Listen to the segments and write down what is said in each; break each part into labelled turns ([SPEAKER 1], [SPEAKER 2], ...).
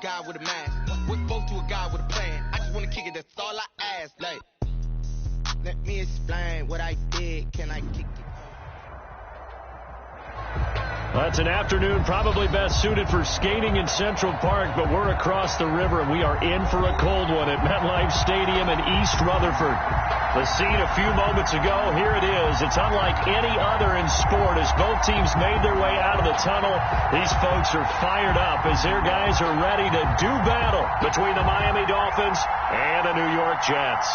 [SPEAKER 1] guy with a mask. We're both to a guy with a plan. I just want to kick it, that's all I ask. Like, let me explain what I did. Can I kick it?
[SPEAKER 2] That's an afternoon probably best suited for skating in Central Park, but we're across the river, and we are in for a cold one at MetLife Stadium in East Rutherford. The scene a few moments ago, here it is. It's unlike any other in sport as both teams made their way out of the tunnel. These folks are fired up as their guys are ready to do battle between the Miami Dolphins and the New York Jets.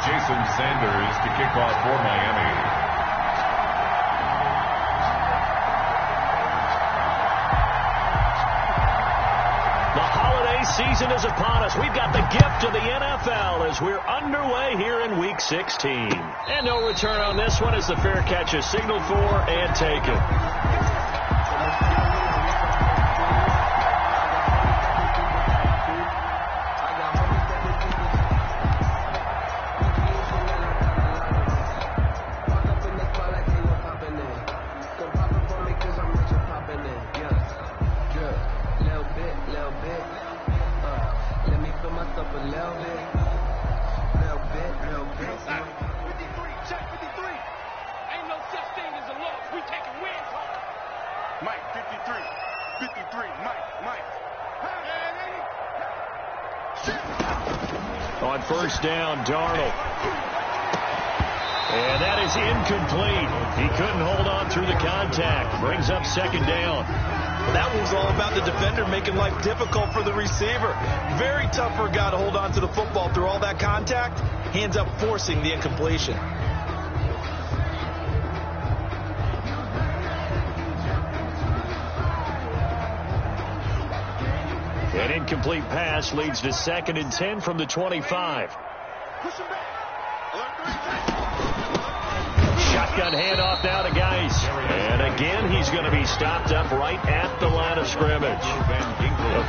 [SPEAKER 3] Jason Sanders to kick off for Miami.
[SPEAKER 2] The holiday season is upon us. We've got the gift of the NFL as we're underway here in Week 16. And no return on this one as the fair catch is signaled for and taken. On first down, Darnold. And that is incomplete. He couldn't hold on through the contact. Brings up second down.
[SPEAKER 4] Well, that was all about the defender making life difficult for the receiver. Very tough for a guy to hold on to the football through all that contact. He ends up forcing the incompletion.
[SPEAKER 2] An incomplete pass leads to 2nd and 10 from the 25. Shotgun handoff now to Geis. And again, he's going to be stopped up right at the line of scrimmage.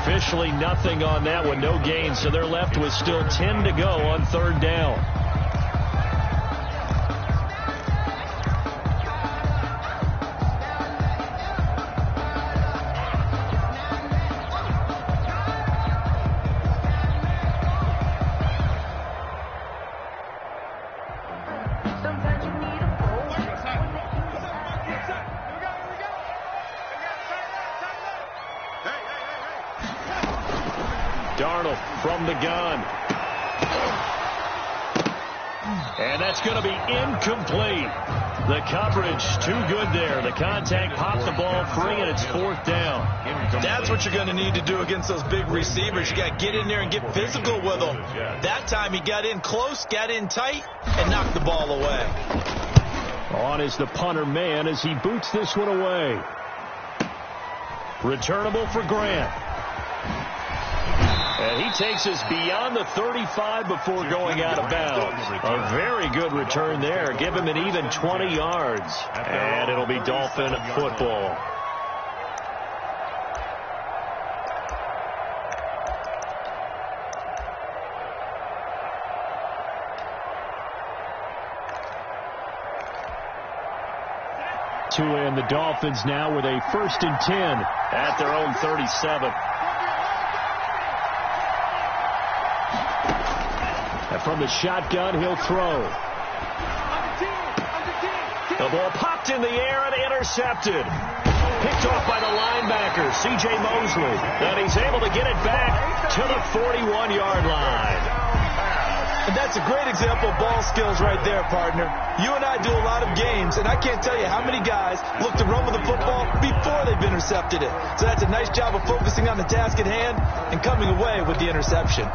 [SPEAKER 2] Officially nothing on that one, no gain, so they're left with still 10 to go on 3rd down. Darnold from the gun. And that's going to be incomplete. The coverage too good there. The contact popped the ball free, and it's 4th down.
[SPEAKER 4] That's what you're going to need to do against those big receivers. You got to get in there and get physical with them. That time he got in close, got in tight, and knocked the ball away.
[SPEAKER 2] On is the punter man as he boots this one away. Returnable for Grant. And he takes us beyond the 35 before going out of bounds. A very good return there. Give him an even 20 yards. And it'll be Dolphin football. To end the Dolphins now with a 1st and 10 at their own 37. And from the shotgun, he'll throw. The ball popped in the air and intercepted. Picked off by the linebacker, C.J. Mosley. And he's able to get it back to the 41-yard line.
[SPEAKER 4] And that's a great example of ball skills right there, partner. You and I do a lot of games, and I can't tell you how many guys look to run with the football before they've intercepted it. So that's a nice job of focusing on the task at hand and coming away with the interception.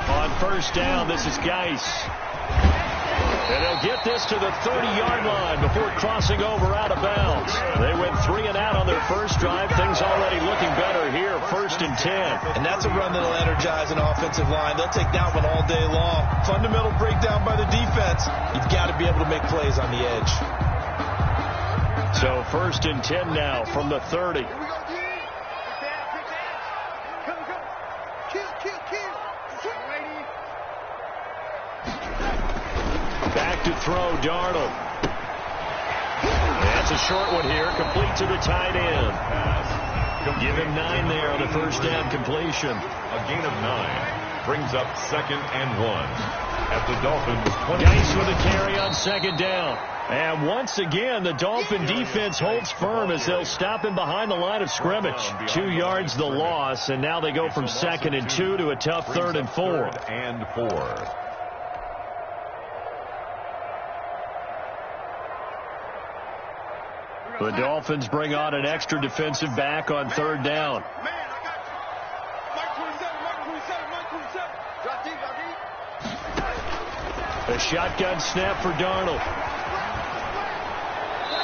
[SPEAKER 2] On first down, this is Geis. And they'll get this to the 30-yard line before crossing over out of bounds. They went 3 and out on their first drive. Things already looking better here, 1st and 10.
[SPEAKER 4] And that's a run that'll energize an offensive line. They'll take that one all day long. Fundamental breakdown by the defense. You've got to be able to make plays on the edge.
[SPEAKER 2] So 1st and 10 now from the 30. Back to throw, Darnold. That's a short one here, complete to the tight end. Give him 9 there on the first down completion.
[SPEAKER 3] A gain of 9 brings up 2nd and 1 at the Dolphins 20.
[SPEAKER 2] Geis with a carry on 2nd down. And once again, the Dolphin defense holds firm as they'll stop him behind the line of scrimmage. 2 yards the loss, and now they go from 2nd and 2 to a tough 3rd and 4.
[SPEAKER 3] 3rd and 4.
[SPEAKER 2] The Dolphins bring on an extra defensive back on 3rd down. A shotgun snap for Darnold.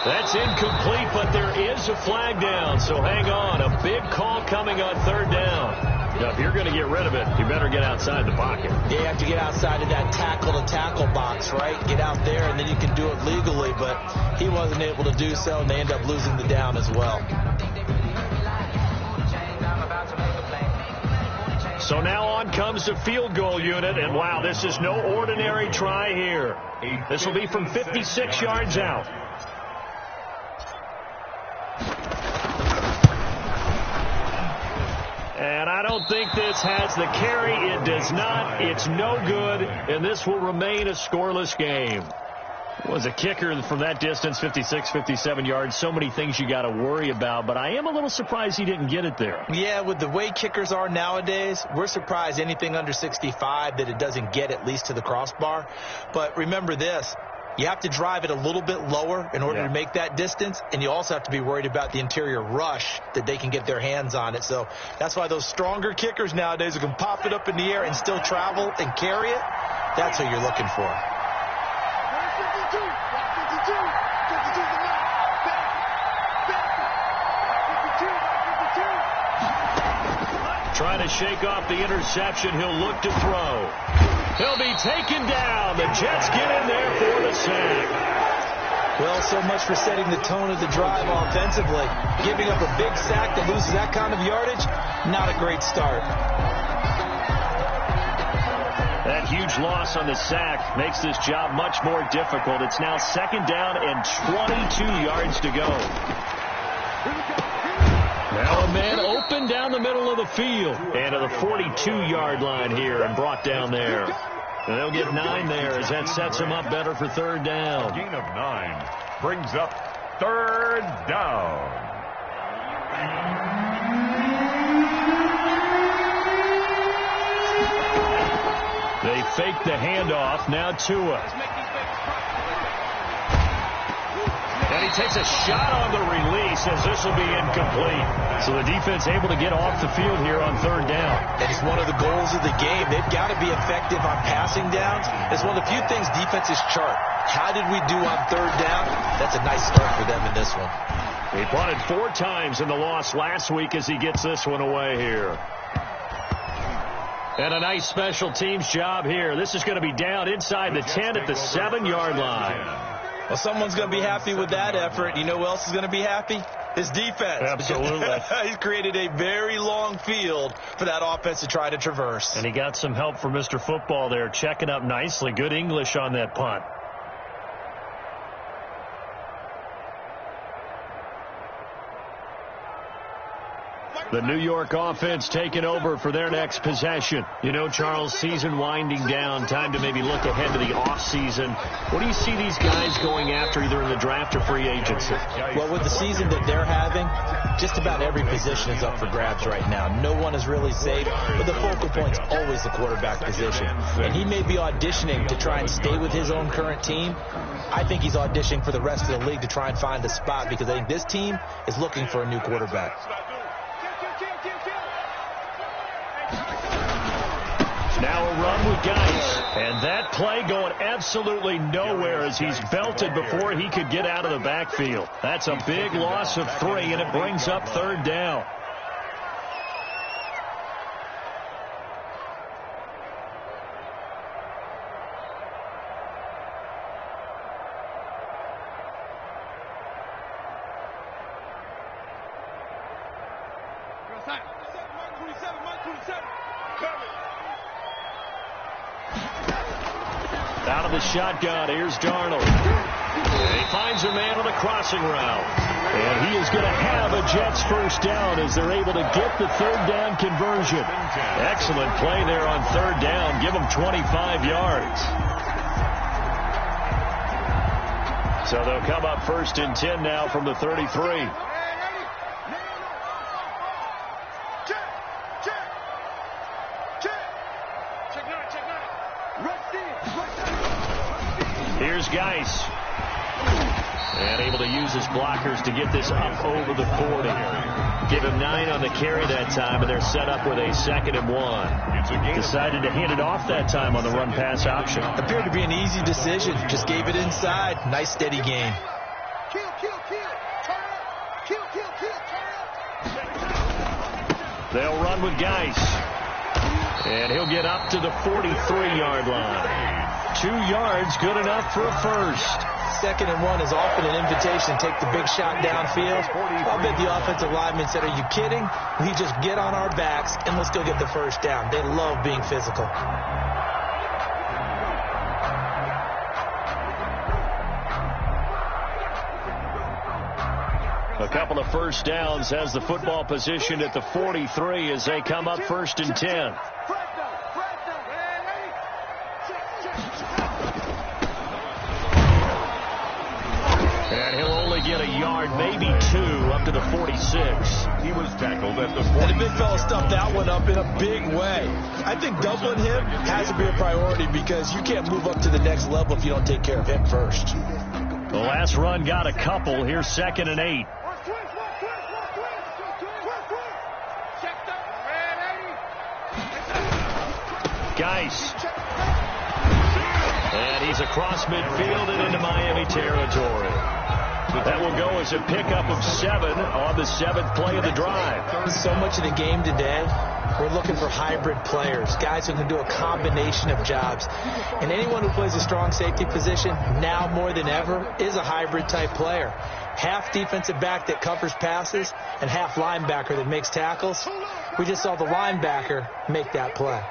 [SPEAKER 2] That's incomplete, but there is a flag down, so hang on. A big call coming on 3rd down. Now, if you're going to get rid of it, you better get outside the pocket.
[SPEAKER 4] Yeah, you have to get outside of that tackle-to-tackle box, right? Get out there, and then you can do it legally, but he wasn't able to do so, and they end up losing the down as well.
[SPEAKER 2] So now on comes the field goal unit, and wow, this is no ordinary try here. This will be from 56 yards out. And I don't think this has the carry. It does not. It's no good, and this will remain a scoreless game. Was a kicker from that distance, 56, 57 yards. So many things you got to worry about, but I am a little surprised he didn't get it there.
[SPEAKER 4] Yeah, with the way kickers are nowadays, we're surprised anything under 65 that it doesn't get at least to the crossbar. But remember this. You have to drive it a little bit lower in order to make that distance, and you also have to be worried about the interior rush that they can get their hands on it. So that's why those stronger kickers nowadays who can pop it up in the air and still travel and carry it, that's what you're looking for.
[SPEAKER 2] Trying to shake off the interception. He'll look to throw. He'll be taken down. The Jets get in there for the sack.
[SPEAKER 4] Well, so much for setting the tone of the drive offensively. Giving up a big sack that loses that kind of yardage, not a great start.
[SPEAKER 2] That huge loss on the sack makes this job much more difficult. It's now 2nd down and 22 yards to go. Now a man open down the middle of the field and to the 42-yard line here and brought down there. And they'll get 9 there as that sets him up better for 3rd down.
[SPEAKER 3] A gain of 9 brings up 3rd down.
[SPEAKER 2] They fake the handoff. Now Tua. And he takes a shot on the release as this will be incomplete. So the defense able to get off the field here on 3rd down.
[SPEAKER 4] That is one of the goals of the game. They've got to be effective on passing downs. It's one of the few things defenses chart. How did we do on 3rd down? That's a nice start for them in this one.
[SPEAKER 2] He punted 4 times in the loss last week as he gets this one away here. And a nice special teams job here. This is going to be down inside the 10 at the 7-yard line.
[SPEAKER 4] Well, someone's going to be happy with that effort. You know who else is going to be happy? His defense.
[SPEAKER 2] Absolutely.
[SPEAKER 4] He's created a very long field for that offense to try to traverse.
[SPEAKER 2] And he got some help from Mr. Football there, checking up nicely. Good English on that punt. The New York offense taking over for their next possession. You know, Charles, season winding down, time to maybe look ahead to the offseason. What do you see these guys going after either in the draft or free agency?
[SPEAKER 4] Well, with the season that they're having, just about every position is up for grabs right now. No one is really safe, but the focal point's always the quarterback position. And he may be auditioning to try and stay with his own current team. I think he's auditioning for the rest of the league to try and find a spot because I think this team is looking for a new quarterback.
[SPEAKER 2] Now a run with Geis, and that play going absolutely nowhere as he's belted before he could get out of the backfield. That's a big loss of 3, and it brings up 3rd down. Out of the shotgun, here's Darnold. And he finds a man on a crossing route. And he is going to have a Jets first down as they're able to get the third down conversion. Excellent play there on third down. Give them 25 yards. So they'll come up first and 10 now from the 33. Here's Geis. And able to use his blockers to get this up over the 40. Give him 9 on the carry that time, and they're set up with a 2nd and 1. Decided to hand it off that time on the run-pass option.
[SPEAKER 4] Appeared to be an easy decision. Just gave it inside. Nice, steady gain.
[SPEAKER 2] They'll run with Geis. And he'll get up to the 43-yard line. 2 yards, good enough for a first.
[SPEAKER 4] 2nd and 1 is often an invitation. Take the big shot downfield. I'll bet the offensive lineman said, are you kidding? We just get on our backs and let's go get the first down. They love being physical.
[SPEAKER 2] A couple of first downs has the football position at the 43 as they come up 1st and 10. And he'll only get a yard, maybe 2, up to the 46.
[SPEAKER 3] He was tackled at the 40.
[SPEAKER 4] And the big fella stuffed that one up in a big way. I think doubling him has to be a priority because you can't move up to the next level if you don't take care of him first.
[SPEAKER 2] The last run got a couple. Here's 2nd and 8. Geis. And he's across midfield and into Miami territory. But that will go as a pickup of 7 on the 7th play of the drive.
[SPEAKER 4] So much of the game today, we're looking for hybrid players, guys who can do a combination of jobs. And anyone who plays a strong safety position, now more than ever, is a hybrid type player. Half defensive back that covers passes and half linebacker that makes tackles. We just saw the linebacker make that play.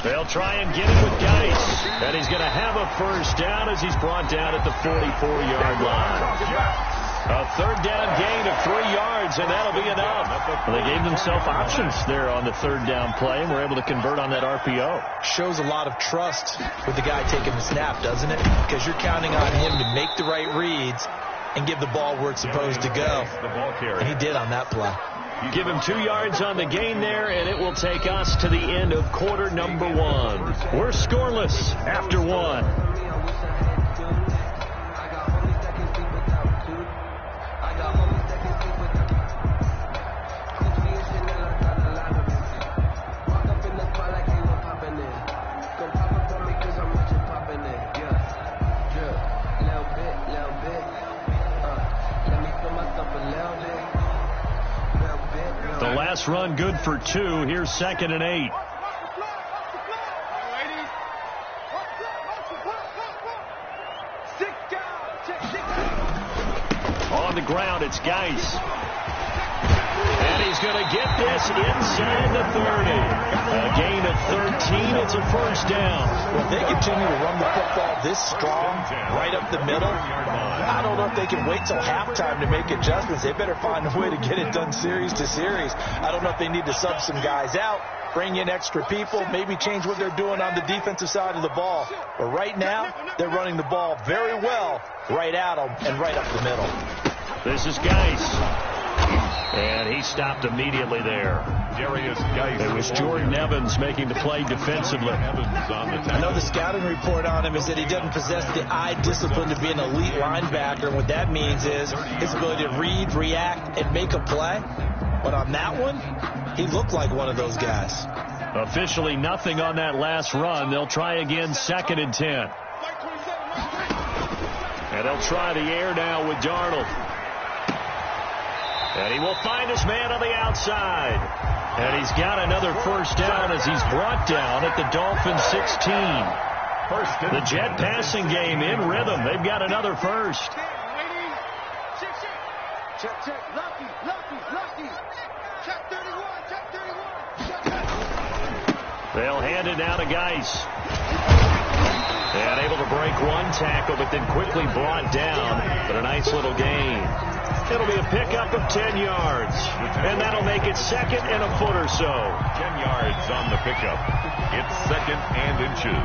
[SPEAKER 2] They'll try and get it with Geis. And he's going to have a first down as he's brought down at the 44-yard line. A third down gain of 3 yards, and that'll be enough. Well, they gave themselves options there on the third down play, and were able to convert on that RPO.
[SPEAKER 4] Shows a lot of trust with the guy taking the snap, doesn't it? Because you're counting on him to make the right reads and give the ball where it's supposed to go. And he did on that play.
[SPEAKER 2] Give him 2 yards on the gain there, and it will take us to the end of quarter number 1. We're scoreless after 1. Last run good for 2. Here's 2nd and 8. On the ground, it's Geis. And he's going to get this inside the 30. A gain of 13. It's a first down.
[SPEAKER 4] Well, if they continue to run the football this strong, right up the middle, I don't know if they can wait till halftime to make adjustments. They better find a way to get it done series to series. I don't know if they need to sub some guys out, bring in extra people, maybe change what they're doing on the defensive side of the ball. But right now, they're running the ball very well right at them and right up the middle.
[SPEAKER 2] This is Geis. And he stopped immediately there. It was Jordan Evans making the play defensively.
[SPEAKER 4] I know the scouting report on him is that he doesn't possess the eye discipline to be an elite linebacker. And what that means is his ability to read, react, and make a play. But on that one, he looked like one of those guys.
[SPEAKER 2] Officially nothing on that last run. They'll try again 2nd and 10. And they'll try the air now with Darnold. And he will find his man on the outside. And he's got another first down as he's brought down at the Dolphins 16. The Jet passing game in rhythm. They've got another first.
[SPEAKER 1] Check. Lucky. Check 31.
[SPEAKER 2] They'll hand it down to Geis. And able to break one tackle, but then quickly brought down. But a nice little gain. It'll be a pickup of 10 yards. And that'll make it second and a foot or so.
[SPEAKER 3] 10 yards on the pickup. It's second and inches.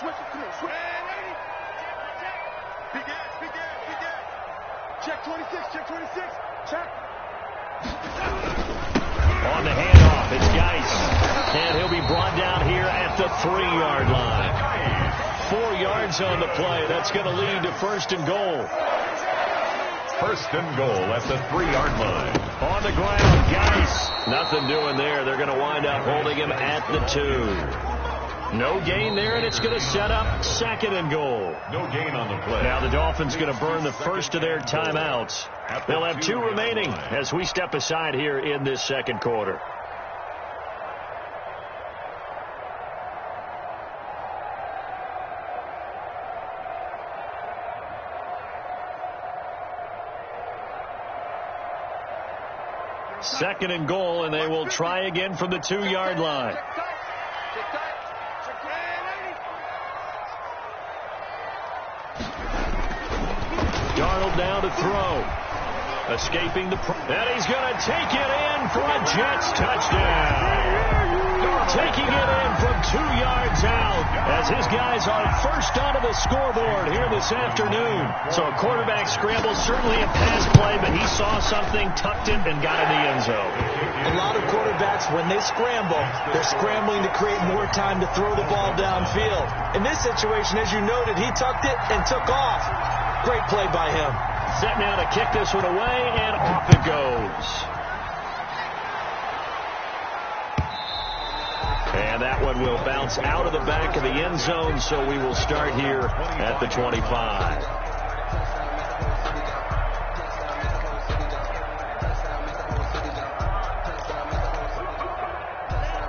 [SPEAKER 1] Switch it. Come on. Begin. Check 26. Check.
[SPEAKER 2] On the handoff, it's Geis. And he'll be brought down here at the 3-yard line. 4 yards on the play. That's going to lead to first and goal.
[SPEAKER 3] First and goal at the 3-yard line.
[SPEAKER 2] On the ground, Geis. Nothing doing there. They're going to wind up holding him at the 2. No gain there, and it's going to set up second and goal.
[SPEAKER 3] No gain on the play.
[SPEAKER 2] Now the Dolphins going to burn the first of their timeouts. They'll have 2 remaining as we step aside here in this second quarter. Second and goal, and they will try again from the 2-yard line. Darnold down to throw. Escaping the... And he's going to take it in for a Jets touchdown. Taking it in from 2 yards out as his guys are first onto the scoreboard here this afternoon. So a quarterback scramble, certainly a pass play, but he saw something, tucked it, and got in the end zone.
[SPEAKER 4] A lot of quarterbacks, when they scramble, they're scrambling to create more time to throw the ball downfield. In this situation, as you noted, he tucked it and took off. Great play by him.
[SPEAKER 2] Set now to kick this one away, and off it goes. And that one will bounce out of the back of the end zone, so we will start here at the 25.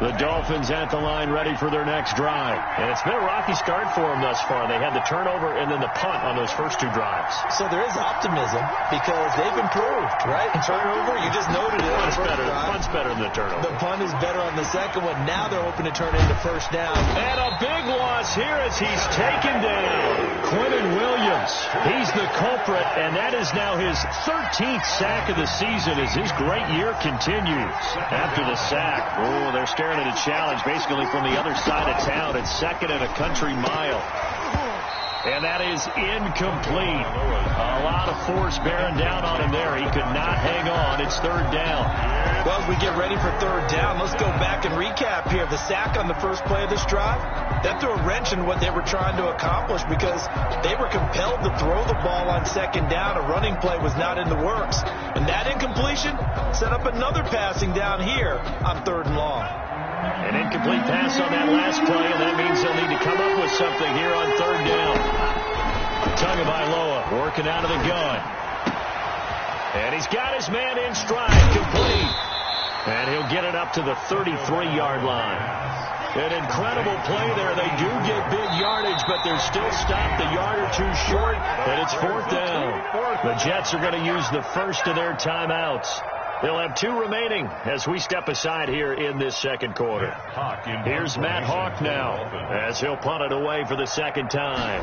[SPEAKER 2] The Dolphins at the line ready for their next drive. And it's been a rocky start for them thus far. They had the turnover and then the punt on those first 2 drives.
[SPEAKER 4] So there is optimism because they've improved, right? Turnover, you just noted it.
[SPEAKER 2] Punt's better than the turnover.
[SPEAKER 4] The punt is better on the second one. Now they're hoping to turn it into first down.
[SPEAKER 2] And a big loss here as he's taken down. Quentin Williams. He's the culprit, and that is now his 13th sack of the season as his great year continues. After the sack, they're staring at a challenge basically from the other side of town. It's second and a country mile. And that is incomplete. A lot of force bearing down on him there. He could not hang on. It's third down.
[SPEAKER 4] Well, as we get ready for third down, let's go back and recap here. The sack on the first play of this drive, that threw a wrench in what they were trying to accomplish because they were compelled to throw the ball on second down. A running play was not in the works. And that incompletion set up another passing down here on third and long.
[SPEAKER 2] An incomplete pass on that last play, and that means they'll need to come up with something here on third down. Tagovailoa working out of the gun. And he's got his man in stride, complete. And he'll get it up to the 33-yard line. An incredible play there. They do get big yardage, but they're still stopped a yard or two short, and it's fourth down. The Jets are going to use the first of their timeouts. They'll have 2 remaining as we step aside here in this second quarter. Here's Matt Hawk now as he'll punt it away for the second time.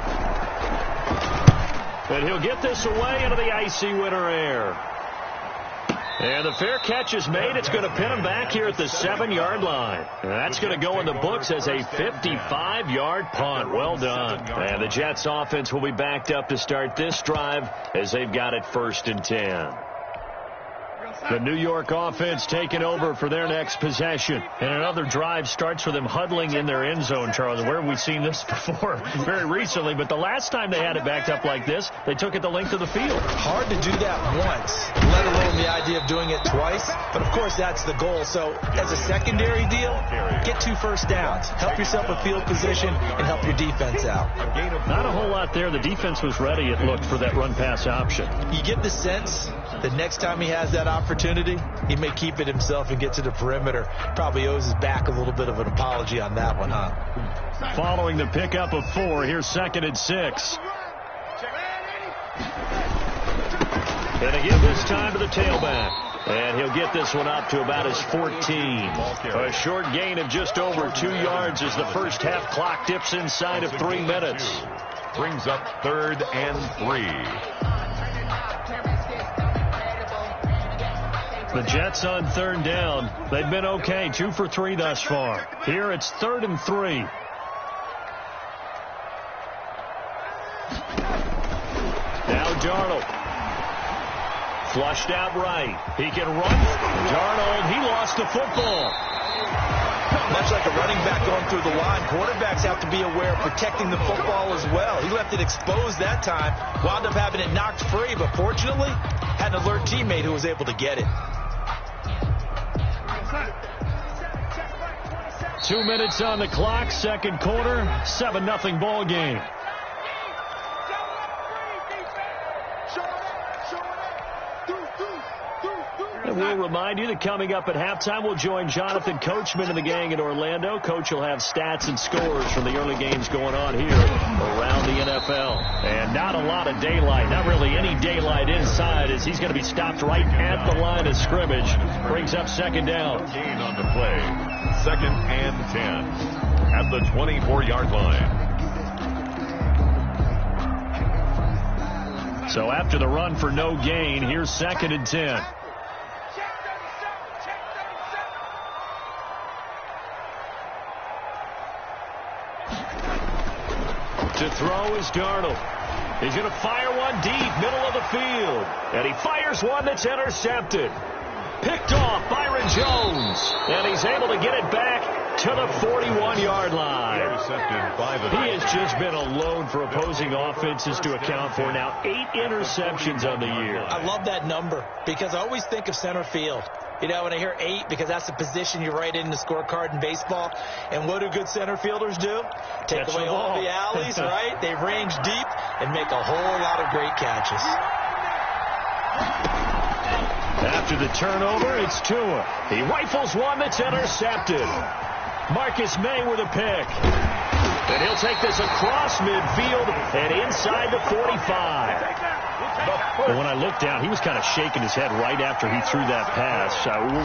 [SPEAKER 2] And he'll get this away into the icy winter air. And the fair catch is made. It's going to pin him back here at the 7-yard line. And that's going to go in the books as a 55-yard punt. Well done. And the Jets offense will be backed up to start this drive as they've got it first and 10. The New York offense taking over for their next possession. And another drive starts with them huddling in their end zone, Charles. Where have we seen this before? Very recently. But the last time they had it backed up like this, they took it the length of the field.
[SPEAKER 4] Hard to do that once, let alone the idea idea of doing it twice, but of course that's the goal. So as a secondary deal, get 2 first downs. Help yourself with field position and help your defense out.
[SPEAKER 2] Not a whole lot there. The defense was ready, it looked, for that run-pass option.
[SPEAKER 4] You get the sense that next time he has that opportunity, he may keep it himself and get to the perimeter. Probably owes his back a little bit of an apology on that one, huh?
[SPEAKER 2] Following the pickup of 4, here's 2nd and 6. And again this time to the tailback. And he'll get this one up to about his 14. A short gain of just over 2 yards as the first half clock dips inside of 3 minutes.
[SPEAKER 3] Brings up 3rd and 3.
[SPEAKER 2] The Jets on 3rd down. They've been okay, 2 for 3 thus far. Here it's 3rd and 3. Now Darnold. Flushed out right. He can run. Darnold, he lost the football.
[SPEAKER 4] Much like a running back going through the line, quarterbacks have to be aware of protecting the football as well. He left it exposed that time, wound up having it knocked free, but fortunately, had an alert teammate who was able to get it.
[SPEAKER 2] 2 minutes on the clock, second quarter, 7-0 ball game. And we'll remind you that coming up at halftime, we'll join Jonathan Coachman and the gang in Orlando. Coach will have stats and scores from the early games going on here around the NFL. And not a lot of daylight, not really any daylight inside, as he's going to be stopped right at the line of scrimmage. Brings up 2nd down.
[SPEAKER 3] Gain on the play. 2nd and 10 at the 24-yard line.
[SPEAKER 2] So after the run for no gain, here's 2nd and 10. To throw is Darnold. He's going to fire one deep, middle of the field. And he fires one that's intercepted. Picked off Byron Jones. And he's able to get it back to the 41-yard line. He has just been alone for opposing offenses to account for now 8 interceptions on the year.
[SPEAKER 4] I love that number because I always think of center field. You know, when I hear 8, because that's the position you write in the scorecard in baseball. And what do good center fielders do? Take away all the alleys, right? They range deep and make a whole lot of great catches.
[SPEAKER 2] After the turnover, it's Tua. He rifles one that's intercepted. Marcus May with a pick. And he'll take this across midfield and inside the 45. But when I looked down, he was kind of shaking his head right after he threw that pass.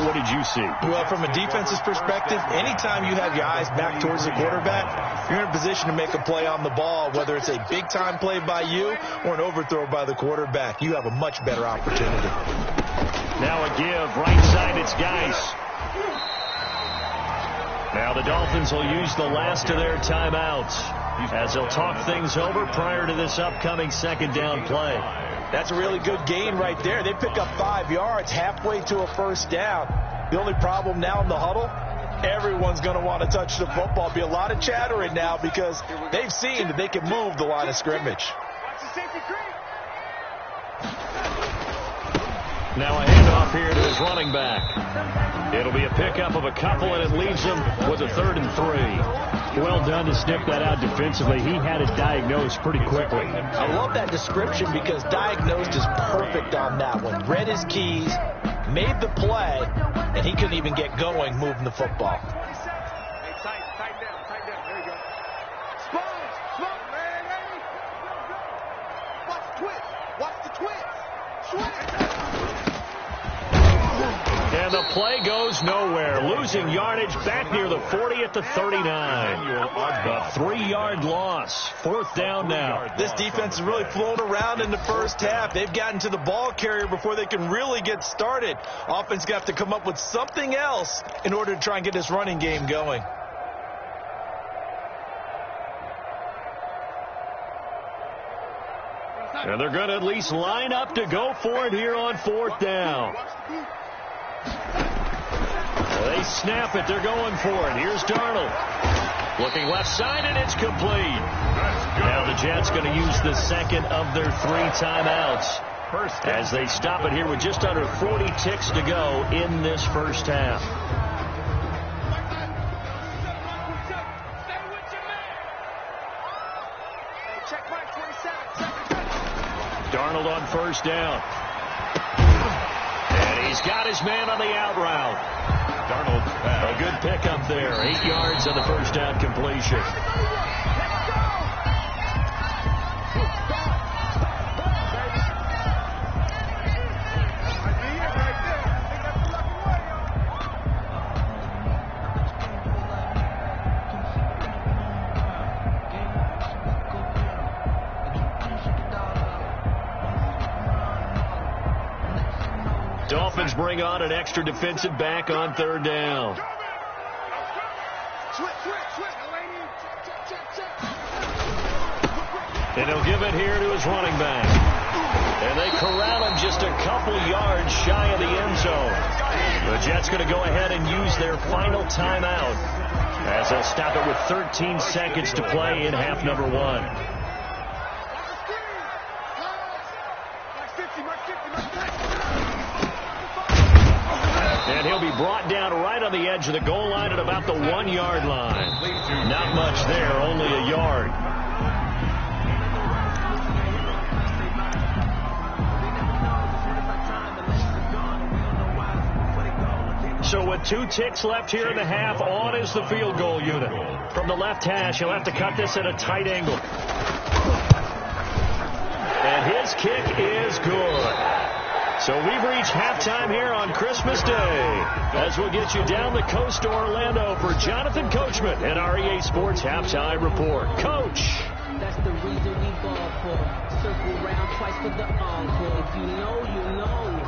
[SPEAKER 2] What did you see?
[SPEAKER 4] Well, from a defense's perspective, anytime you have your eyes back towards the quarterback, you're in a position to make a play on the ball, whether it's a big-time play by you or an overthrow by the quarterback. You have a much better opportunity.
[SPEAKER 2] Now a give. Right side, it's Geis. Now the Dolphins will use the last of their timeouts as they'll talk things over prior to this upcoming 2nd down play.
[SPEAKER 4] That's a really good gain right there. They pick up 5 yards halfway to a 1st down. The only problem now in the huddle, everyone's going to want to touch the football. Be a lot of chattering now because they've seen that they can move the line of scrimmage.
[SPEAKER 2] Now a handoff here to his running back. It'll be a pickup of a couple, and it leaves him with a 3rd and 3. Well done to sniff that out defensively. He had it diagnosed pretty quickly.
[SPEAKER 4] I love that description because diagnosed is perfect on that one. Read his keys, made the play, and he couldn't even get going moving the football.
[SPEAKER 1] Tight down. There you go. Slow, man. Watch the twist.
[SPEAKER 2] And the play goes nowhere. Losing yardage back near the 40 at the 39. A 3-yard loss. 4th down now.
[SPEAKER 4] This defense has really flown around in the first half. They've gotten to the ball carrier before they can really get started. Offense got to come up with something else in order to try and get this running game going.
[SPEAKER 2] And they're going to at least line up to go for it here on 4th down. They snap it. They're going for it. Here's Darnold. Looking left side, and it's complete. Now the Jets going to use the 2nd of their 3 timeouts. as they stop it here with just under 40 ticks to go in this first half. Darnold on first down. And he's got his man on the out route.
[SPEAKER 3] Darnold's pass.
[SPEAKER 2] A good pickup there. 8 yards on the first down completion. Dolphins bring on an extra defensive back on third down. And he'll give it here to his running back. And they corral him just a couple yards shy of the end zone. The Jets going to go ahead and use their final timeout as they'll stop it with 13 seconds to play in half number 1. And he'll be brought down right on the edge of the goal line at about the 1 yard line. Not much there, only a yard. So with 2 ticks left here in the half, on is the field goal unit. From the left hash, he'll have to cut this at a tight angle. And his kick is good. So we've reached halftime here on Christmas Day, as we'll get you down the coast to Orlando for Jonathan Coachman and our EA Sports Halftime Report. Coach.
[SPEAKER 5] That's the reason we ball for. Circle round twice for the encore. If you know, you know.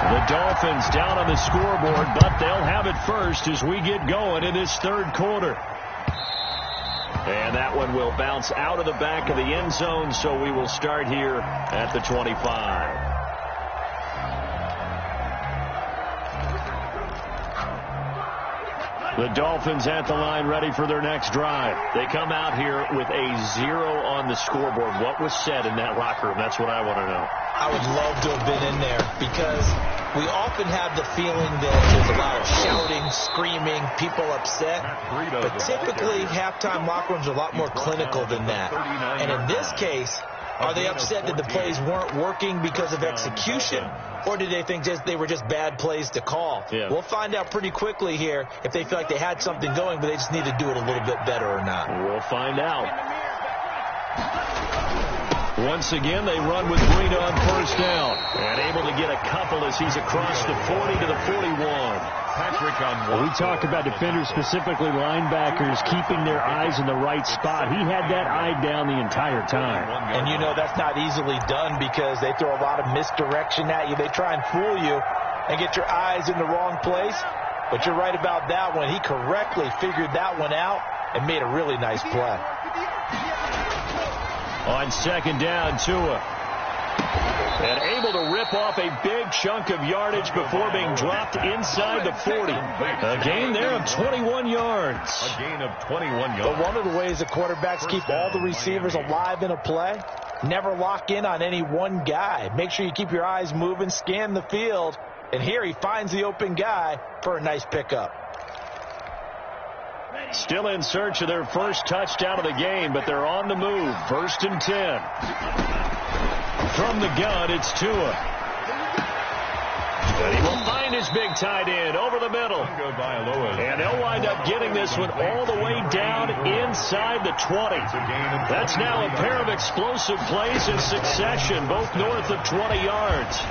[SPEAKER 2] The Dolphins down on the scoreboard, but they'll have it first as we get going in this third quarter. And that one will bounce out of the back of the end zone, so we will start here at the 25. The Dolphins at the line ready for their next drive. They come out here with a 0 on the scoreboard. What was said in that locker room? That's what I want to know.
[SPEAKER 4] I would love to have been in there because we often have the feeling that there's a lot of shouting, screaming, people upset. But typically, halftime locker rooms are a lot more clinical than that. And in this case, are they upset that the plays weren't working because of execution? Or did they think they were just bad plays to call? Yeah. We'll find out pretty quickly here if they feel like they had something going, but they just need to do it a little bit better or not.
[SPEAKER 2] We'll find out. Once again, they run with Breida on first down. And able to get a couple as he's across the 40 to the 41.
[SPEAKER 3] Patrick on one.
[SPEAKER 6] We talk about defenders, specifically linebackers, keeping their eyes in the right spot. He had that eye down the entire time.
[SPEAKER 4] And you know that's not easily done because they throw a lot of misdirection at you. They try and fool you and get your eyes in the wrong place. But you're right about that one. He correctly figured that one out and made a really nice play.
[SPEAKER 2] On second down, Tua. And able to rip off a big chunk of yardage before being dropped inside the 40. A gain there of 21 yards.
[SPEAKER 3] A gain of 21 yards.
[SPEAKER 4] But one of the ways the quarterbacks keep all the receivers alive in a play, never lock in on any one guy. Make sure you keep your eyes moving, scan the field. And here he finds the open guy for a nice pickup.
[SPEAKER 2] Still in search of their first touchdown of the game, but they're on the move. 1st and 10. From the gun, it's Tua. And he will find his big tight end over the middle. And they'll wind up getting this one all the way down inside the 20. That's now a pair of explosive plays in succession, both north of 20 yards.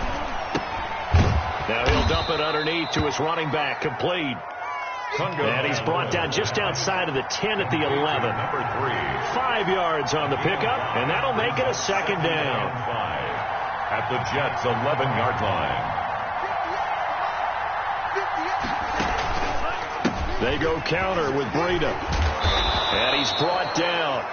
[SPEAKER 2] Now he'll dump it underneath to his running back, complete. And he's brought down just outside of the 10 at the 11.
[SPEAKER 3] Number 3.
[SPEAKER 2] 5 yards on the pickup, and that'll make it a second down.
[SPEAKER 3] 5 at the Jets' 11-yard line.
[SPEAKER 2] They go counter with Breida. And he's brought down.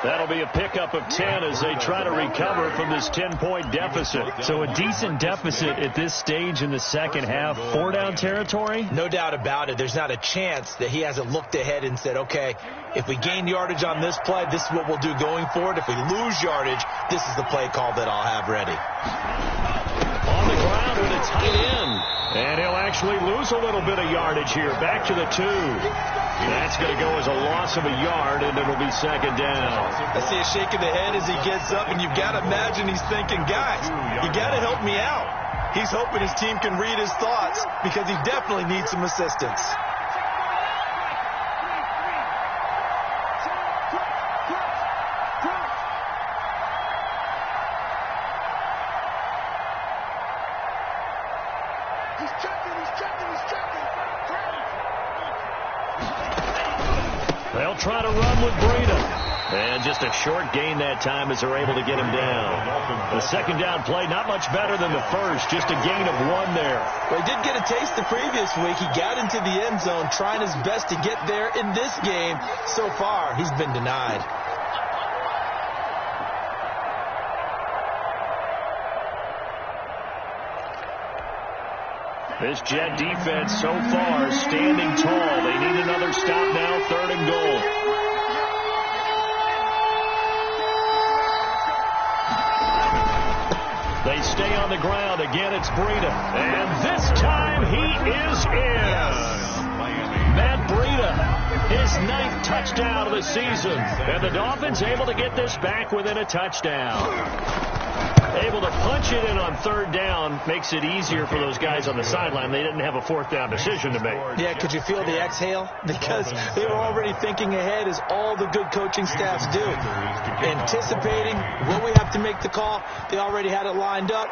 [SPEAKER 2] That'll be a pickup of 10 as they try to recover from this 10-point deficit.
[SPEAKER 6] So a decent deficit at this stage in the second half. 4-down territory?
[SPEAKER 4] No doubt about it. There's not a chance that he hasn't looked ahead and said, okay, if we gain yardage on this play, this is what we'll do going forward. If we lose yardage, this is the play call that I'll have ready.
[SPEAKER 2] On the ground with a tight end. And he'll actually lose a little bit of yardage here. Back to the 2. That's going to go as a loss of a yard, and it'll be second down.
[SPEAKER 4] I see a shake of the head as he gets up, and you've got to imagine he's thinking, guys, you got to help me out. He's hoping his team can read his thoughts because he definitely needs some assistance.
[SPEAKER 2] They'll try to run with Breida. And just a short gain that time as they're able to get him down. The second down play, not much better than the first. Just a gain of 1 there.
[SPEAKER 4] Well, he did get a taste the previous week. He got into the end zone trying his best to get there. In this game, so far, he's been denied.
[SPEAKER 2] This Jet defense so far standing tall. They need another stop now, 3rd and goal. They stay on the ground. Again, it's Breida. And this time he is in. Matt Breida, his 9th touchdown of the season. And the Dolphins able to get this back within a touchdown. Able to punch it in on 3rd down makes it easier for those guys on the sideline. They didn't have a 4th down decision to make.
[SPEAKER 4] Yeah, could you feel the exhale? Because they were already thinking ahead, as all the good coaching staffs do. Anticipating when we have to make the call. They already had it lined up.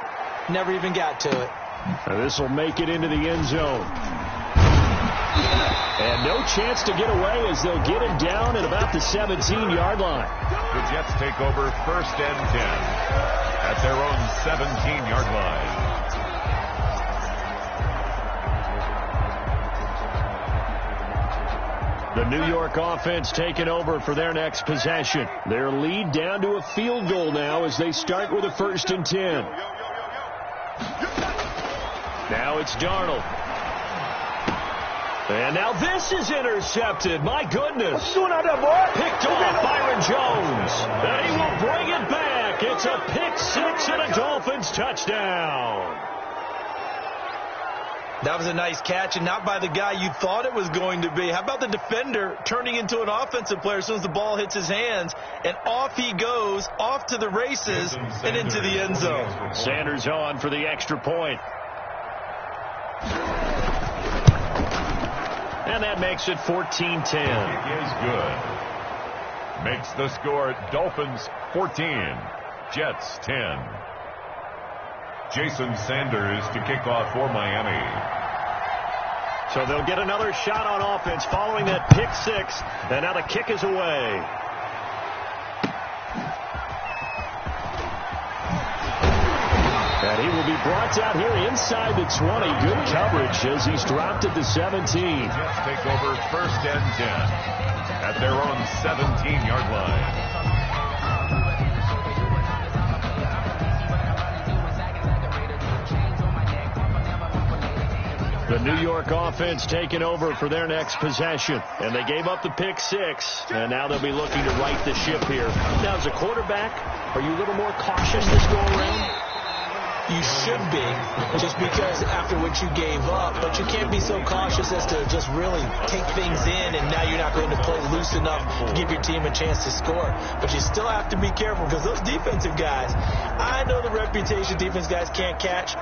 [SPEAKER 4] Never even got to it.
[SPEAKER 2] This will make it into the end zone. And no chance to get away as they'll get him down at about the 17-yard line.
[SPEAKER 3] The Jets take over 1st and 10 at their own 17-yard line.
[SPEAKER 2] The New York offense taking over for their next possession. Their lead down to a field goal now as they start with a 1st and 10. Now it's Darnold. And now this is intercepted. My goodness.
[SPEAKER 4] What's going on there, boy?
[SPEAKER 2] Picked off Byron Jones. And he will bring it back. It's a pick 6 and a Dolphins touchdown.
[SPEAKER 4] That was a nice catch, and not by the guy you thought it was going to be. How about the defender turning into an offensive player as soon as the ball hits his hands, and off he goes, off to the races, and into the end zone.
[SPEAKER 2] Sanders on for the extra point. And that makes it 14-10.
[SPEAKER 3] Is good. Makes the score Dolphins 14, Jets 10. Jason Sanders to kick off for Miami.
[SPEAKER 2] So they'll get another shot on offense following that pick 6. And now the kick is away. And he will be brought down here inside the 20. Good coverage as he's dropped at the 17.
[SPEAKER 3] Jets take over 1st and 10 at their own 17-yard line.
[SPEAKER 2] The New York offense taking over for their next possession. And they gave up the pick 6. And now they'll be looking to right the ship here. Now, as a quarterback, are you a little more cautious this go around?
[SPEAKER 4] You should be, just because after what you gave up. But you can't be so cautious as to just really take things in, and now you're not going to play loose enough to give your team a chance to score. But you still have to be careful, because those defensive guys, I know the reputation defense guys can't catch.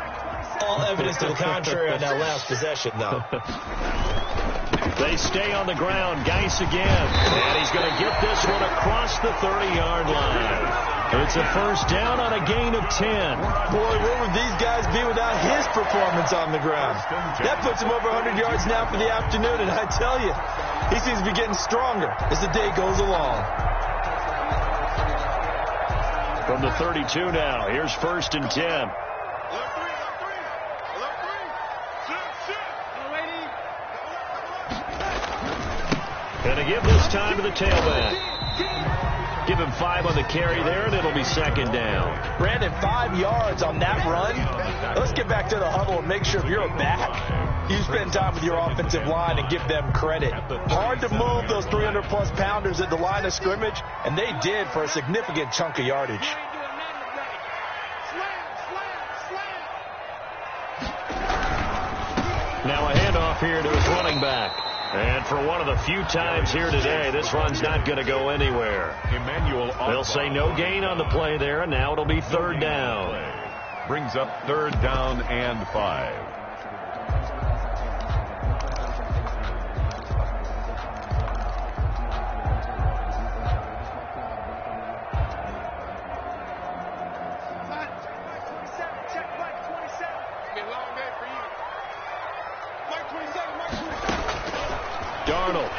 [SPEAKER 4] All evidence to the contrary on that last possession, though.
[SPEAKER 2] They stay on the ground. Geis again. And he's going to get this one across the 30-yard line. It's a 1st down on a gain of 10.
[SPEAKER 4] Boy, where would these guys be without his performance on the ground? That puts him over 100 yards now for the afternoon, and I tell you, he seems to be getting stronger as the day goes along.
[SPEAKER 2] From the 32 now, here's 1st and 10. And to give this time to the tailback. Give him 5 on the carry there, and it'll be second down.
[SPEAKER 4] Brandon, 5 yards on that run. Let's get back to the huddle and make sure if you're a back, you spend time with your offensive line and give them credit. Hard to move those 300-plus pounders at the line of scrimmage, and they did for a significant chunk of yardage.
[SPEAKER 2] Now a handoff here to his running back. And for one of the few times here today, this run's not going to go anywhere. They'll say no gain on the play there, and now it'll be third down.
[SPEAKER 3] Brings up third down and 5.
[SPEAKER 2] Darnold.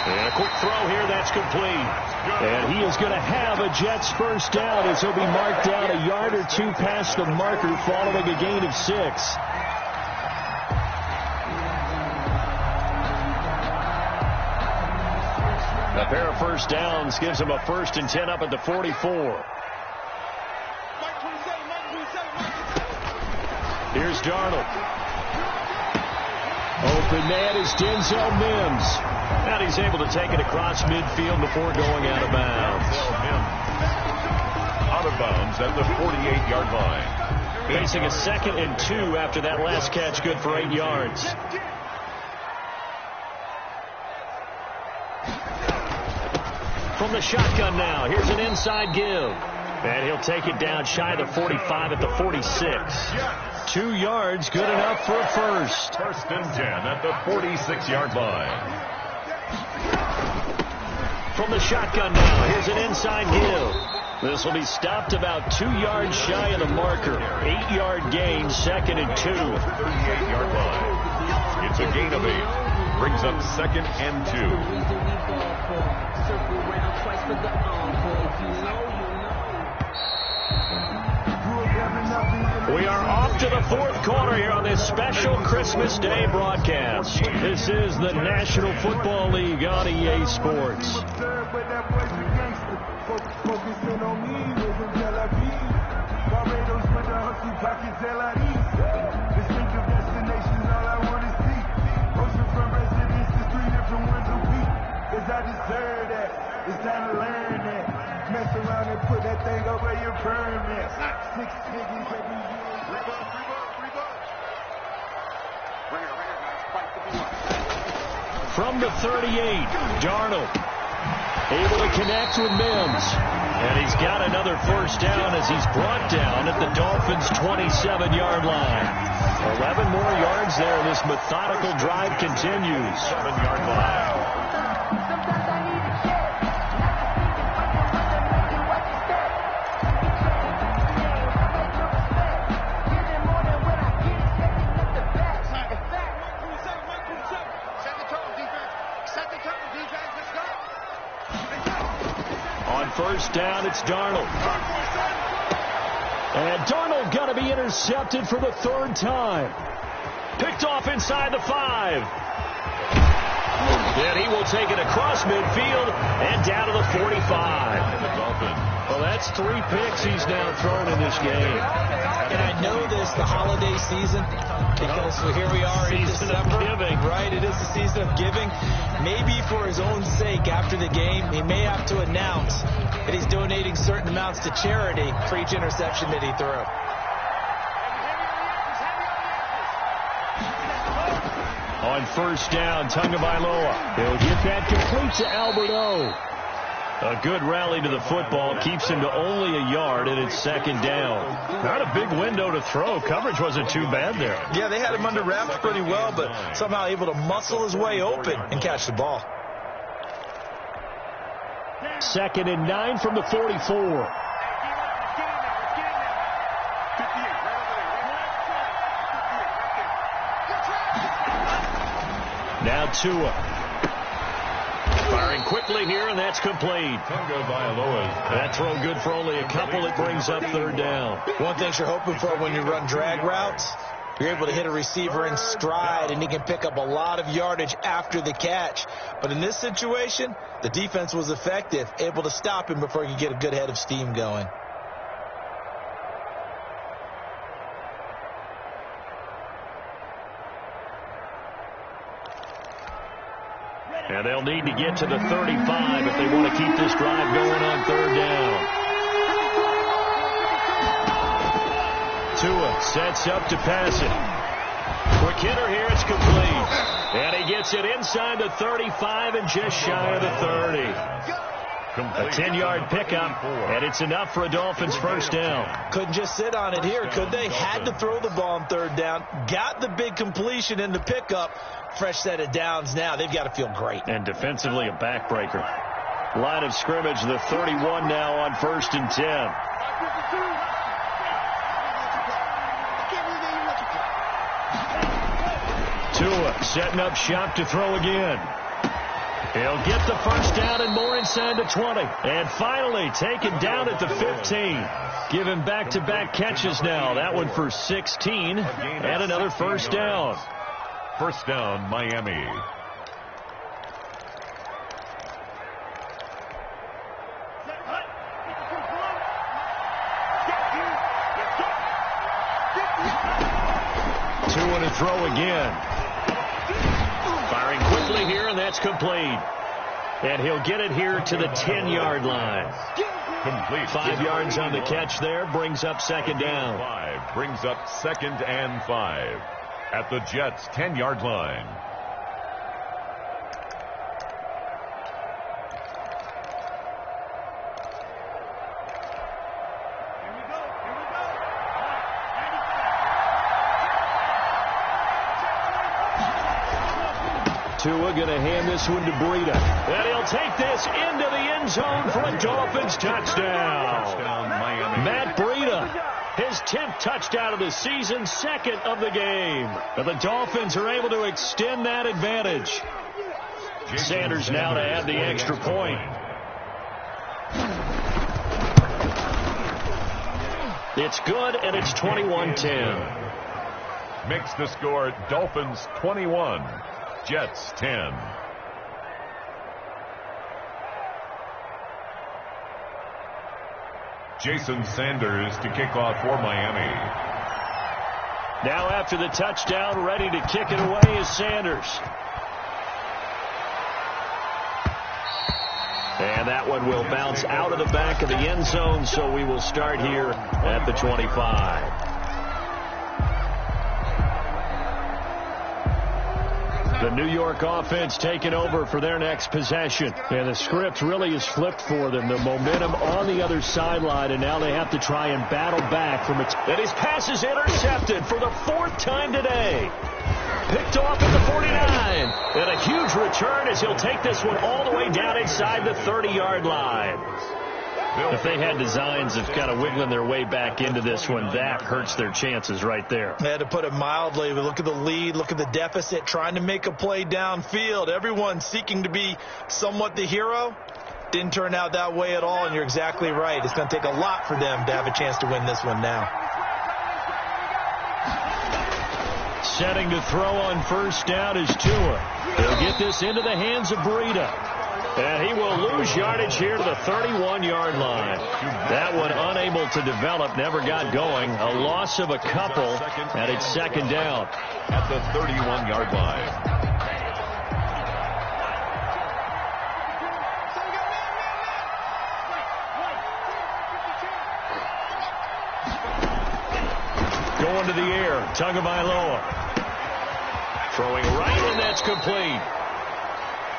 [SPEAKER 2] And a quick throw here, that's complete. And he is going to have a Jets first down as he'll be marked down a yard or 2 past the marker following a gain of 6. A pair of first downs gives him a 1st and 10 up at the 44. Here's Darnold. Open man is Denzel Mims. And he's able to take it across midfield before going out of bounds.
[SPEAKER 3] Out of bounds at the 48-yard line.
[SPEAKER 2] Facing a 2nd and 2 after that last catch, good for 8 yards. From the shotgun now, here's an inside give. And he'll take it down shy of the 45 at the 46. 2 yards, good enough for a first.
[SPEAKER 3] 1st and 10 at the 46-yard line.
[SPEAKER 2] From the shotgun now, here's an inside give. This will be stopped about 2 yards shy of the marker. 8-yard gain, 2nd and 2.
[SPEAKER 3] 38-yard line. It's a gain of 8. Brings up 2nd and
[SPEAKER 2] 2. We are off to the 4th quarter here on this special Christmas Day broadcast. This is the National Football League on EA Sports.
[SPEAKER 7] It's time to learn that. Mess around and put that thing over your permit. 6 figures every year.
[SPEAKER 2] From the 38, Darnold able to connect with Mims. And he's got another first down as he's brought down at the Dolphins' 27-yard line. 11 more yards there. This methodical drive continues.
[SPEAKER 3] 7-yard line.
[SPEAKER 2] First down, it's Darnold. And Darnold got to be intercepted for the 3rd time. Picked off inside the 5. Then he will take it across midfield and down to the 45. Well, that's 3 picks he's now thrown in this game.
[SPEAKER 4] And I know this, the holiday season, because here we are in December.
[SPEAKER 2] Giving.
[SPEAKER 4] Right, it is the season of giving. Maybe for his own sake after the game, he may have to announce that he's donating certain amounts to charity for each interception that he threw.
[SPEAKER 2] On first down, Tagovailoa. He'll get that complete to Alberto. A good rally to the football keeps him to only a yard, and it's 2nd down. Not a big window to throw. Coverage wasn't too bad there.
[SPEAKER 4] Yeah, they had him under wraps pretty well, but somehow able to muscle his way open and catch the ball.
[SPEAKER 2] 2nd and 9 from the 44. Now Tua. Firing quickly here, and that's complete. That throw good for only a couple. It brings up 3rd down.
[SPEAKER 4] One thing you're hoping for when you run drag routes You're able to hit a receiver in stride, and he can pick up a lot of yardage after the catch. But in this situation, the defense was effective, able to stop him before he could get a good head of steam going.
[SPEAKER 2] And they'll need to get to the 35 if they want to keep this drive going on third down. Tua sets up to pass it. Quick hitter here. It's complete. And he gets it inside the 35 and just shy of the 30. A 10-yard pickup, and it's enough for a Dolphins first down.
[SPEAKER 4] Couldn't just sit on it here, could they? Had to throw the ball on third down. Got the big completion in the pickup. Fresh set of downs now. They've got to feel great.
[SPEAKER 2] And defensively, a backbreaker. Line of scrimmage, the 31 now on 1st and 10. Tua setting up shop to throw again. He'll get the first down and more inside the 20. And finally taken down at the 15. Given back-to-back catches now. That one for 16 and another first down.
[SPEAKER 3] First down, Miami.
[SPEAKER 2] Tua to throw again. Firing quickly here, and that's complete. And he'll get it here to the 10-yard line.
[SPEAKER 3] Complete.
[SPEAKER 2] 5 yards on the catch there. Brings up second down.
[SPEAKER 3] 5 brings up 2nd and 5 at the Jets' 10-yard line.
[SPEAKER 2] Tua going to hand this one to Breida. And he'll take this into the end zone for a Dolphins touchdown.
[SPEAKER 3] Touchdown, Miami.
[SPEAKER 2] Matt Breida, his 10th touchdown of the season, 2nd of the game. And the Dolphins are able to extend that advantage. Sanders now to add the extra point. It's good, and it's 21-10.
[SPEAKER 3] Makes the score Dolphins 21. Jets 10. Jason Sanders to kick off for Miami.
[SPEAKER 2] Now after the touchdown, ready to kick it away is Sanders. And that one will bounce out of the back of the end zone, so we will start here at the 25. The New York offense taking over for their next possession. And the script really is flipped for them. The momentum on the other sideline, and now they have to try and battle back from it. And his pass is intercepted for the 4th time today. Picked off at the 49. And a huge return as he'll take this one all the way down inside the 30-yard line. If they had designs of kind of wiggling their way back into this one, that hurts their chances right there.
[SPEAKER 4] Yeah, to put it mildly, look at the lead, look at the deficit, trying to make a play downfield. Everyone seeking to be somewhat the hero. Didn't turn out that way at all, and you're exactly right. It's going to take a lot for them to have a chance to win this one now.
[SPEAKER 2] Setting to throw on first down is Tua. He'll get this into the hands of Breida. And he will lose yardage here to the 31-yard line. That one unable to develop, never got going. A loss of a couple, and it's second down.
[SPEAKER 3] At the 31-yard line.
[SPEAKER 2] Going to the air, Tagovailoa. Throwing right, and that's complete.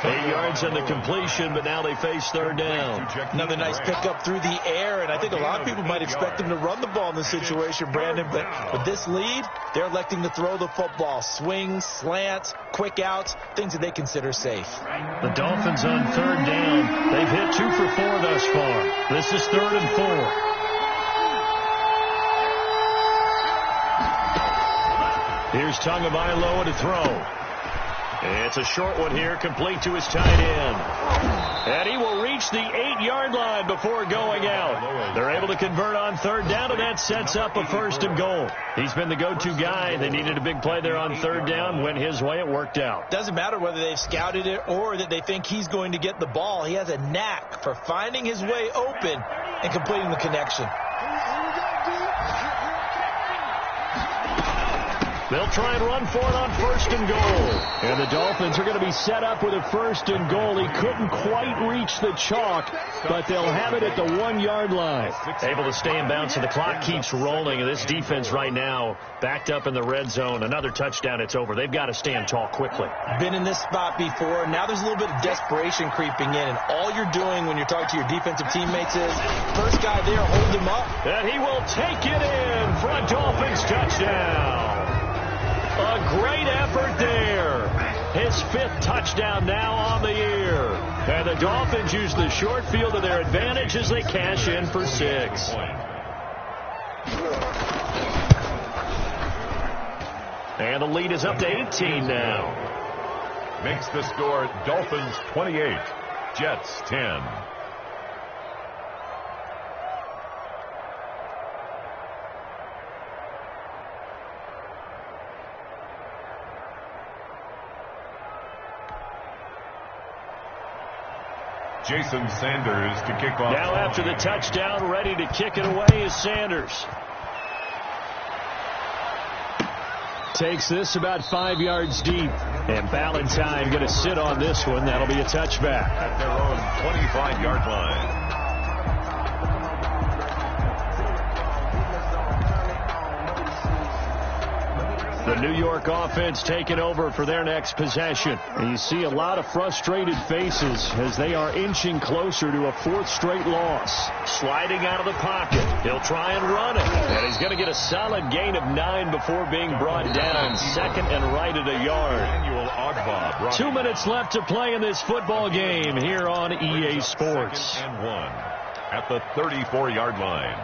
[SPEAKER 2] 8 yards on the completion, but now they face third down.
[SPEAKER 4] Another nice pickup through the air, and I think a lot of people might expect them to run the ball in this situation, Brandon, but with this lead, they're electing to throw the football. Swings, slants, quick outs, things that they consider safe.
[SPEAKER 2] The Dolphins on third down. They've hit 2 for 4 thus far. This is 3rd and 4. Here's Tagovailoa to throw. It's a short one here, complete to his tight end. And he will reach the 8-yard line before going out. They're able to convert on third down, and that sets up a 1st and goal. He's been the go-to guy. They needed a big play there on third down. Went his way. It worked out.
[SPEAKER 4] Doesn't matter whether they've scouted it or that they think he's going to get the ball. He has a knack for finding his way open and completing the connection.
[SPEAKER 2] They'll try and run for it on 1st and goal. And the Dolphins are going to be set up with a 1st and goal. He couldn't quite reach the chalk, but they'll have it at the 1-yard line. Able to stay in bounds, so the clock keeps rolling. And this defense right now backed up in the red zone. Another touchdown, it's over. They've got to stand tall quickly.
[SPEAKER 4] Been in this spot before. Now there's a little bit of desperation creeping in. And all you're doing when you're talking to your defensive teammates is, first guy there, hold him up.
[SPEAKER 2] And he will take it in for a Dolphins touchdown. A great effort there. His 5th touchdown now on the year. And the Dolphins use the short field to their advantage as they cash in for 6. And the lead is up to 18 now.
[SPEAKER 3] Makes the score Dolphins 28, Jets 10. Jason Sanders to kick off.
[SPEAKER 2] Now after the touchdown, ready to kick it away is Sanders. Takes this about 5 yards deep. And Ballantyne going to sit on this one. That'll be a touchback.
[SPEAKER 3] At their own 25-yard line.
[SPEAKER 2] The New York offense taking over for their next possession. And you see a lot of frustrated faces as they are inching closer to a 4th straight loss. Sliding out of the pocket. He'll try and run it. And he's going to get a solid gain of 9 before being brought down. 2nd and right at a yard. 2 minutes left to play in this football game here on EA Sports.
[SPEAKER 3] 2nd and 1 at the 34-yard line.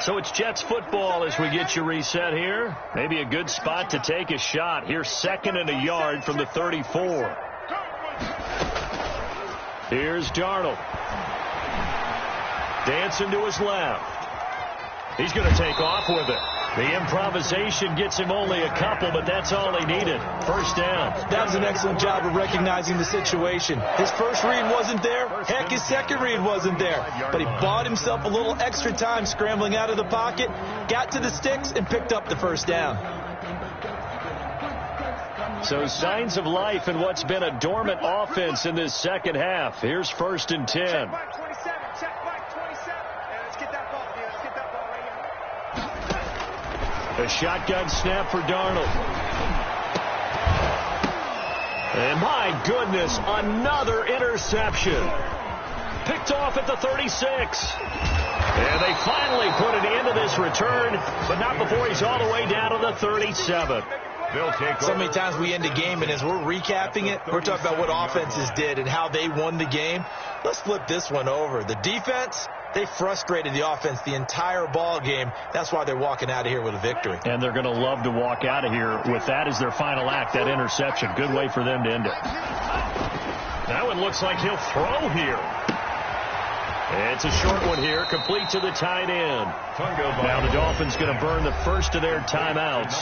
[SPEAKER 2] So it's Jets football as we get you reset here. Maybe a good spot to take a shot. Here's 2nd and a yard from the 34. Here's Darnold. Dancing to his left. He's going to take off with it. The improvisation gets him only a couple, but that's all he needed. 1st down.
[SPEAKER 4] That was an excellent job of recognizing the situation. His first read wasn't there. Heck, his second read wasn't there. But he bought himself a little extra time scrambling out of the pocket, got to the sticks, and picked up the 1st down.
[SPEAKER 2] So signs of life in what's been a dormant offense in this second half. Here's 1st and 10. A shotgun snap for Darnold. And my goodness, another interception. Picked off at the 36. And they finally put an end to this return, but not before he's all the way down to the 37.
[SPEAKER 4] So many times we end a game, and as we're recapping it, we're talking about what offenses did and how they won the game. Let's flip this one over. The defense, they frustrated the offense the entire ball game. That's why they're walking out of here with a victory.
[SPEAKER 2] And they're going to love to walk out of here with that as their final act, that interception. Good way for them to end it. That one looks like he'll throw here. It's a short one here, complete to the tight end. Now the Dolphins going to burn the first of their timeouts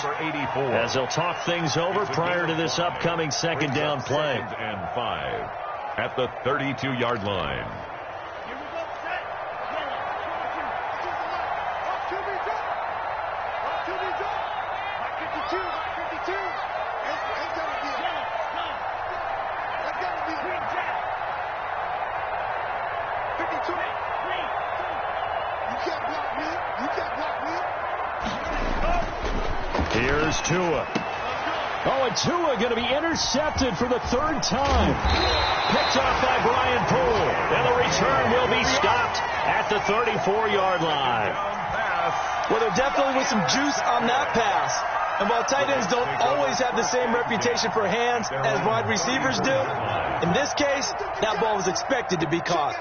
[SPEAKER 2] as they'll talk things over prior to this upcoming 2nd down play.
[SPEAKER 3] 2nd and 5 at the 32-yard line.
[SPEAKER 2] Here's Tua. Oh, and Tua going to be intercepted for the 3rd time. Picked off by Brian Poole. And the return will be stopped at the 34-yard line.
[SPEAKER 4] Well, there definitely was some juice on that pass. And while tight ends don't always have the same reputation for hands as wide receivers do, in this case, that ball was expected to be caught.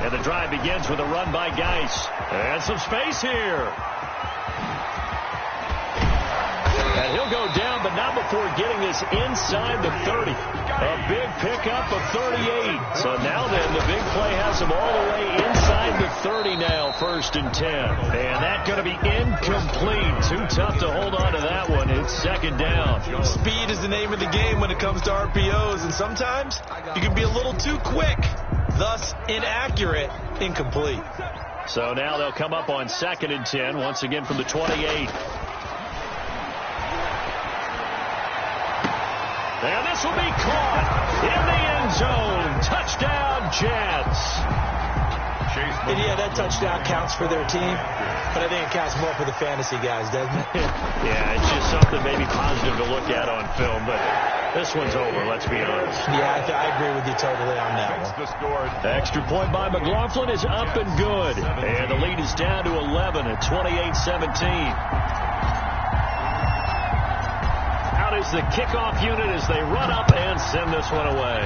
[SPEAKER 2] And the drive begins with a run by Geis. And some space here. And he'll go down, but not before getting this inside the 30. A big pickup of 38. So now then, the big play has him all the way inside the 30 now, 1st and 10. And that's going to be incomplete. Too tough to hold on to that one. It's 2nd down.
[SPEAKER 4] Speed is the name of the game when it comes to RPOs, and sometimes you can be a little too quick. Thus, inaccurate, incomplete.
[SPEAKER 2] So now they'll come up on 2nd and 10, once again from the 28. And this will be caught in the end zone. Touchdown, Jets.
[SPEAKER 4] And yeah, that touchdown counts for their team, but I think it counts more for the fantasy guys, doesn't it?
[SPEAKER 2] Yeah, it's just something maybe positive to look at on film, but this one's over, let's be honest.
[SPEAKER 4] Yeah, I agree with you totally on that one.
[SPEAKER 2] The extra point by McLaughlin is up and good. And the lead is down to 11 at 28-17. Out is the kickoff unit as they run up and send this one away.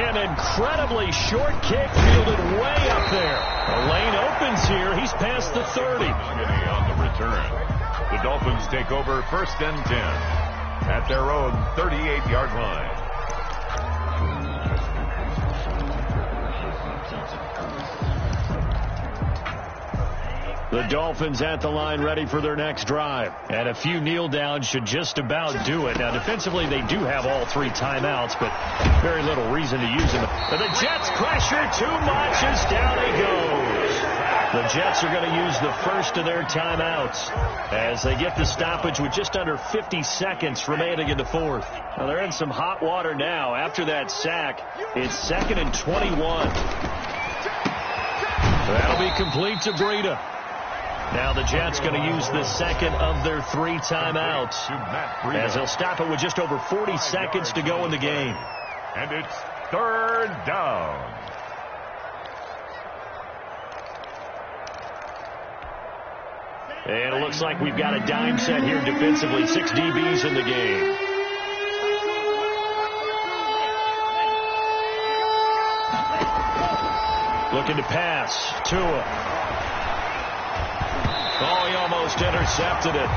[SPEAKER 2] An incredibly short kick fielded way up there. The lane opens here. He's past the 30.
[SPEAKER 3] On the return. The Dolphins take over 1st and 10 at their own 38-yard line.
[SPEAKER 2] The Dolphins at the line ready for their next drive. And a few kneel downs should just about do it. Now, defensively, they do have all 3 timeouts, but very little reason to use them. But the Jets pressure too much as down he goes. The Jets are going to use the first of their timeouts as they get the stoppage with just under 50 seconds remaining in the 4th. Well, they're in some hot water now. After that sack, it's 2nd and 21. That'll be complete to Breida. Now the Jets going to use the 2nd of their 3 timeouts as they'll stop it with just over 40 seconds to go in the game.
[SPEAKER 3] And it's 3rd down.
[SPEAKER 2] And it looks like we've got a dime set here defensively. 6 DBs in the game. Looking to pass. Tua. Oh, he almost intercepted it.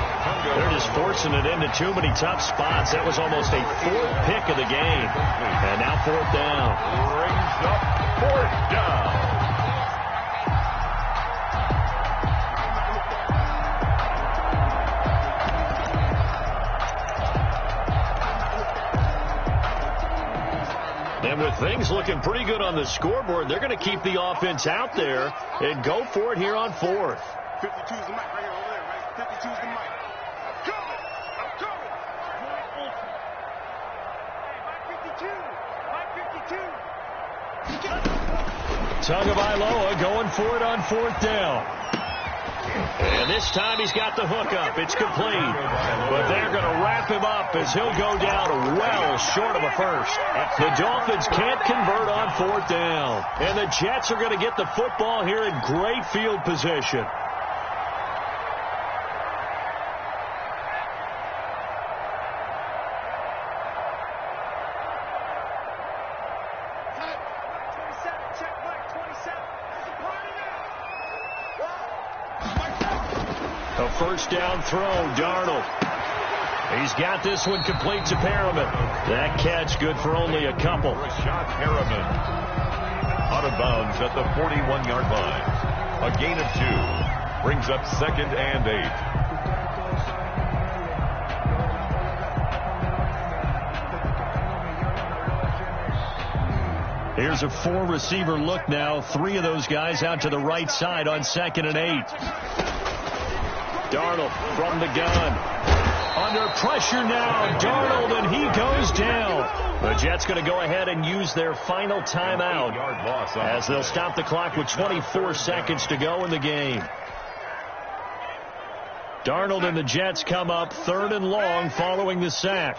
[SPEAKER 2] They're just forcing it into too many tough spots. That was almost a 4th pick of the game. And now 4th down.
[SPEAKER 3] Brings up 4th down.
[SPEAKER 2] And with things looking pretty good on the scoreboard, they're going to keep the offense out there and go for it here on 4th.
[SPEAKER 7] 52's the mic right here over there, right? 52's the mic. I'm coming! I'm coming! Hey, my 52! My 52!
[SPEAKER 2] Tagovailoa going for it on 4th down. And this time he's got the hook up. It's complete. But they're going to wrap him up as he'll go down well short of a first. The Dolphins can't convert on 4th down. And the Jets are going to get the football here in great field position. A 1st down throw, Darnold. He's got this one complete to Perriman. That catch good for only a couple.
[SPEAKER 3] Rashad Perriman out of bounds at the 41-yard line. A gain of 2 brings up 2nd and 8.
[SPEAKER 2] Here's a 4-receiver look now. 3 of those guys out to the right side on 2nd and 8. Darnold from the gun. Under pressure now, Darnold, and he goes down. The Jets going to go ahead and use their final timeout as they'll stop the clock with 24 seconds to go in the game. Darnold and the Jets come up 3rd and long following the sack.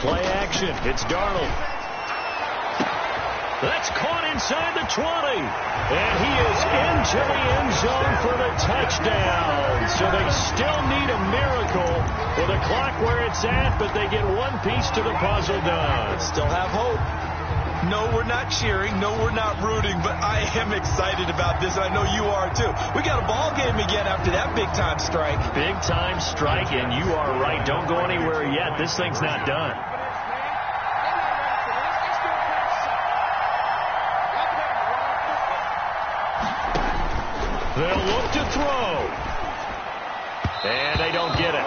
[SPEAKER 2] Play action. It's Darnold. That's caught inside the 20. And he is into the end zone for the touchdown. So they still need a miracle with the clock where it's at, but they get one piece to the puzzle done.
[SPEAKER 4] Still have hope. No, we're not cheering. No, we're not rooting, but I am excited about this. I know you are, too. We got a ball game again after that big-time strike.
[SPEAKER 2] Big-time strike, and you are right. Don't go anywhere yet. This thing's not done. They'll look to throw. And they don't get it.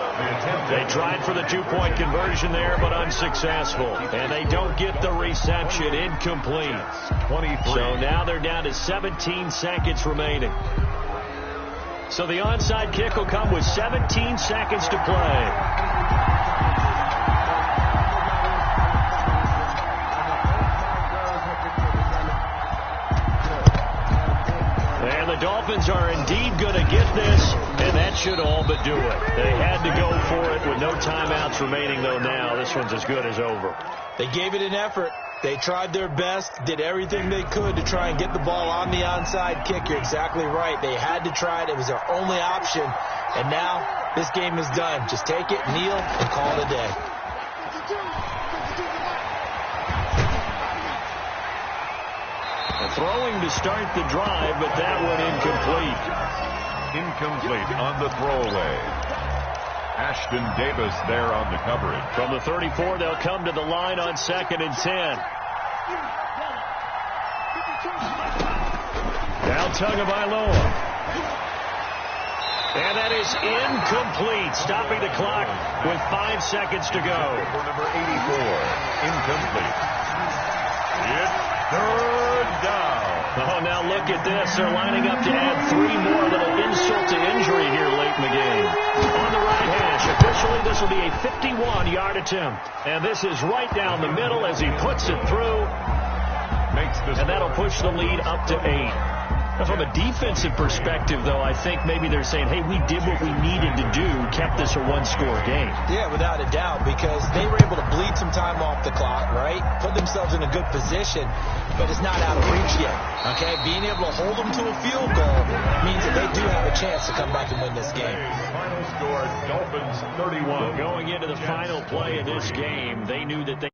[SPEAKER 2] They tried for the two-point conversion there, but unsuccessful. And they don't get the reception. Incomplete.
[SPEAKER 3] 23.
[SPEAKER 2] So now they're down to 17 seconds remaining. So the onside kick will come with 17 seconds to play. And the Dolphins are indeed going to get this, and that should all but do it. They had to go for it with no timeouts remaining, though now. This one's as good as over.
[SPEAKER 4] They gave it an effort. They tried their best, did everything they could to try and get the ball on the onside kick. You're exactly right. They had to try it. It was their only option. And now this game is done. Just take it, kneel, and call it a day.
[SPEAKER 2] Throwing to start the drive, but that one incomplete.
[SPEAKER 3] Incomplete on the throwaway. Ashton Davis there on the coverage.
[SPEAKER 2] From the 34, they'll come to the line on 2nd and 10. Now Tagovailoa. And that is incomplete, stopping the clock with 5 seconds to go.
[SPEAKER 3] For number 84, incomplete. It's third down.
[SPEAKER 2] Oh, now look at this. They're lining up to add 3 more. Little insult to injury here late in the game. On the right hash, officially this will be a 51-yard attempt. And this is right down the middle as he puts it through. And that'll push the lead up to 8. From a defensive perspective, though, I think maybe they're saying, hey, we did what we needed to do, kept this a one-score game.
[SPEAKER 4] Yeah, without a doubt, because they were able to bleed some time off the clock, right? Put themselves in a good position, but it's not out of reach yet, okay? Being able to hold them to a field goal means that they do have a chance to come back and win this game.
[SPEAKER 3] Final score, Dolphins 31.
[SPEAKER 2] Going into the final play of this game, they knew that they